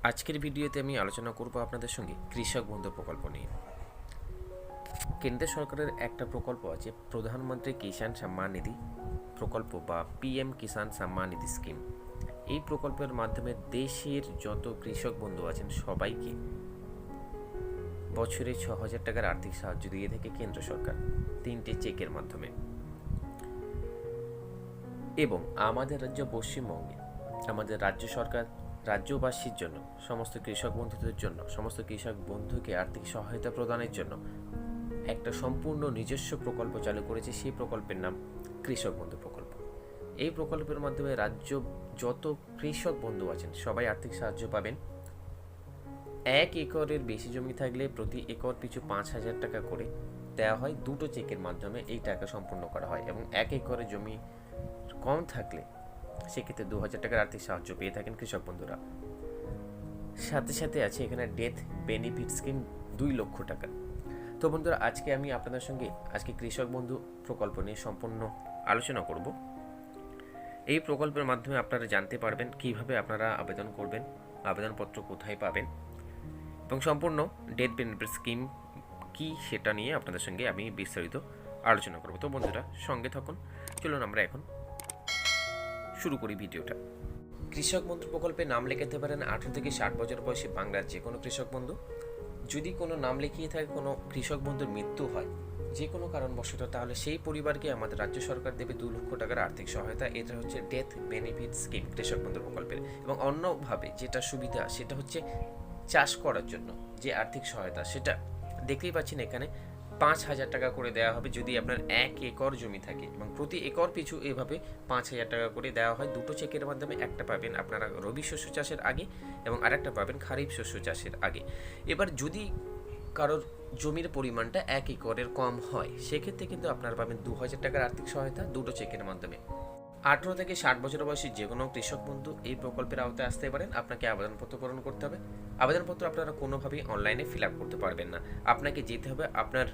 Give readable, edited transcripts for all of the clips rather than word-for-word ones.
আজকের ভিডিওতে আমি আলোচনা করব আপনাদের সঙ্গে কৃষক বন্ধু প্রকল্প নিয়ে। কেন্দ্র সরকারের একটা প্রকল্প আছে প্রধানমন্ত্রী কিষাণ সম্মান নিধি প্রকল্প বা পিএম কিষাণ সম্মান নিধি স্কিম। এই প্রকল্পের মাধ্যমে দেশের যত কৃষক বন্ধু আছেন সবাইকে বছরে ৬,০০০ টাকার আর্থিক সাহায্য দিয়ে থাকে কেন্দ্র সরকার ৩টে চেকের মাধ্যমে। এবং আমাদের রাজ্য পশ্চিমবঙ্গে আমাদের রাজ্য সরকার রাজ্যবাসীর জন্য, সমস্ত কৃষক বন্ধুদের জন্য, সমস্ত কৃষক বন্ধুকে আর্থিক সহায়তা প্রদানের জন্য একটা সম্পূর্ণ নিজস্ব প্রকল্প চালু করেছে। সেই প্রকল্পের নাম কৃষক বন্ধু প্রকল্প। এই প্রকল্পের মাধ্যমে রাজ্য যত কৃষক বন্ধু আছেন সবাই আর্থিক সাহায্য পাবেন। ১ একরের বেশি জমি থাকলে প্রতি একর পিছু ৫,০০০ টাকা করে দেওয়া হয়। দুটো চেকের মাধ্যমে এই টাকা সম্পূর্ণ করা হয়। এবং ১ একরের জমি কম থাকলে সেক্ষেত্রে ২,০০০ টাকার আর্থিক সাহায্য পেয়ে থাকেন কৃষক বন্ধুরা। সাথে সাথে আছে এখানে ডেথ বেনিফিট স্কিম ২ লক্ষ টাকা। তো বন্ধুরা, আজকে আমি আপনাদের সঙ্গে কৃষক বন্ধু প্রকল্প নিয়ে সম্পূর্ণ আলোচনা করব। এই প্রকল্পের মাধ্যমে আপনারা জানতে পারবেন কিভাবে আপনারা আবেদন করবেন, আবেদনপত্র কোথায় পাবেন এবং সম্পূর্ণ ডেথ বেনিফিট স্কিম কি সেটা নিয়ে আপনাদের সঙ্গে আমি বিস্তারিত আলোচনা করব। তো বন্ধুরা, সঙ্গে থাকুন। চলুন আমরা এখন শুরু করি ভিডিওটা। কৃষক বন্ধু প্রকল্পে নাম লেখাতে পারেন 18 থেকে 60 বছর বয়সী বাংলার যে কোনো কৃষক বন্ধু। যদি কোনো নাম লিখিয়ে থাকে কোনো কৃষক বন্ধুর মৃত্যু হয় যে কোনো কারণবশত, তাহলে সেই পরিবারকে আমাদের রাজ্য সরকার দেবে 2 লক্ষ টাকার আর্থিক সহায়তা। এটা হচ্ছে ডেথ বেনিফিট স্কিম কৃষক বন্ধু প্রকল্পের। এবং অন্যভাবে যেটা সুবিধা সেটা হচ্ছে চাষ করার জন্য যে আর্থিক সহায়তা, সেটা দেখতেই পাচ্ছেন এখানে ৫,০০০ টাকা করে দেওয়া হবে যদি আপনার ১ একর জমি থাকে। এবং প্রতি একর পিছু এভাবে ৫,০০০ টাকা করে দেওয়া হয়। দুটো চেকের মাধ্যমে, একটা পাবেন আপনারা রবি শস্য চাষের আগে এবং আরেকটা পাবেন খারিফ শস্য চাষের আগে। এবার যদি কারোর জমির পরিমাণটা ১ একরের কম হয় সেক্ষেত্রে কিন্তু আপনারা পাবেন ২,০০০ টাকার আর্থিক সহায়তা দুটো চেকের মাধ্যমে। 18 থেকে 60 বছর বয়সী যে কোনো কৃষক বন্ধু এই প্রকল্পের আওতায় আসতে পারেন। আপনাকে আবেদনপত্র পূরণ করতে হবে। আবেদনপত্র আপনারা কোনোভাবেই অনলাইনে ফিল আপ করতে পারবেন না। আপনাকে যেতে হবে আপনার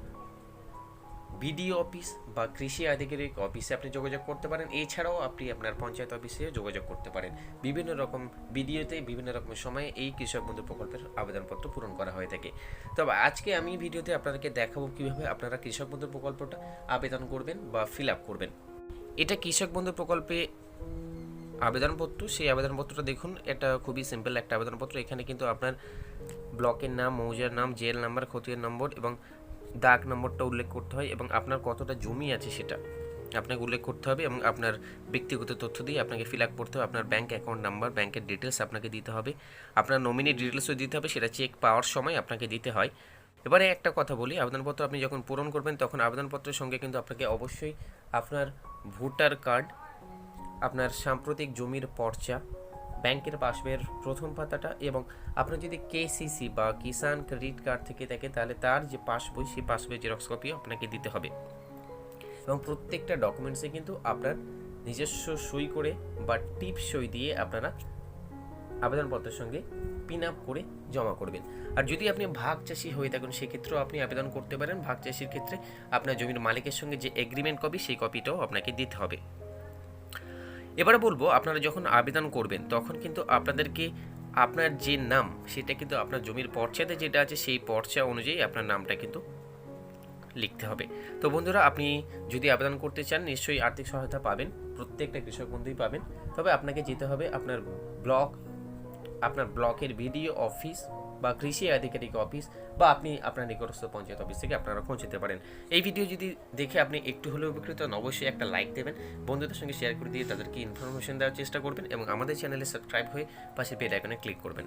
বিডিও অফিস বা কৃষি আধিকারিক অফিসে আপনি যোগাযোগ করতে পারেন। এছাড়াও আপনি আপনার পঞ্চায়েত অফিসে যোগাযোগ করতে পারেন। বিভিন্ন রকম ভিডিওতে বিভিন্ন রকম সময়ে এই কৃষক বন্ধু প্রকল্পের আবেদনপত্র পূরণ করা হয়ে থাকে। তবে আজকে আমি ভিডিওতে আপনাদেরকে দেখাবো কীভাবে আপনারা কৃষক বন্ধু প্রকল্পটা আবেদন করবেন বা ফিল আপ করবেন। এটা কৃষক বন্ধু প্রকল্পে আবেদনপত্র। সেই আবেদনপত্রটা দেখুন, এটা খুবই সিম্পল একটা আবেদনপত্র। এখানে কিন্তু আপনার ব্লকের নাম, মৌজার নাম, জেল নাম্বার, খতিয়ান নম্বর এবং দাগ নম্বরটা উল্লেখ করতে হয় এবং আপনার কতটা জমি আছে সেটা আপনাকে উল্লেখ করতে হবে এবং আপনার ব্যক্তিগত তথ্য দিয়ে আপনাকে ফিল আপ করতে হবে। আপনার ব্যাঙ্ক অ্যাকাউন্ট নাম্বার, ব্যাঙ্কের ডিটেলস আপনাকে দিতে হবে। আপনার নমিনি ডিটেলসও দিতে হবে, সেটা চেক পাওয়ার সময় আপনাকে দিতে হয়। এবারে একটা কথা বলি, আবেদনপত্র আপনি যখন পূরণ করবেন তখন আবেদনপত্রের সঙ্গে কিন্তু আপনাকে অবশ্যই আপনার ভোটার কার্ড, আপনার সাম্প্রতিক জমির পর্চা, ব্যাংকের পাসবইয়ের প্রথম পাতাটা এবং আপনার যদি কেসিসি বা কিষাণ ক্রেডিট কার্ড থেকে থাকে তাহলে তার যে পাসবই, সেই পাসবইয়ের জেরক্স কপিও আপনাকে দিতে হবে। এবং প্রত্যেকটা ডকুমেন্টসে কিন্তু আপনার নিজস্ব সই করে বা টিপ সই দিয়ে আপনারা আবেদনপত্রের সঙ্গে পিন আপ করে জমা করবেন। আর যদি আপনি ভাগ চাষি হয়ে থাকেন সেক্ষেত্রেও আপনি আবেদন করতে পারেন। ভাগ চাষির ক্ষেত্রে আপনার জমির মালিকের সঙ্গে যে এগ্রিমেন্ট কপি, সেই কপিটাও আপনাকে দিতে হবে। এবারে বলবো, আপনারা যখন আবেদন করবেন তখন কিন্তু আপনাদেরকে আপনার যে নাম সেটা কিন্তু আপনার জমির পর্চাতে যেটা আছে সেই পর্চা অনুযায়ী আপনার নামটা কিন্তু লিখতে হবে। তো বন্ধুরা, আপনি যদি আবেদন করতে চান নিশ্চয়ই আর্থিক সহায়তা পাবেন, প্রত্যেকটা কৃষক বন্ধুই পাবেন। তবে আপনাকে যেতে হবে আপনার ব্লকের বিডিও অফিস বা কৃষি আধিকারিক অফিস বা আপনি আপনার নিকটস্থ পঞ্চায়েত অফিস থেকে আপনারা পৌঁছতে পারেন। এই ভিডিও যদি দেখে আপনি একটু হলেও উপকৃত হন, অবশ্যই একটা লাইক দেবেন, বন্ধুদের সঙ্গে শেয়ার করে দিয়ে তাদেরকে ইনফরমেশন দেওয়ার চেষ্টা করবেন এবং আমাদের চ্যানেলে সাবস্ক্রাইব হয়ে পাশে বেল আইকনে ক্লিক করবেন।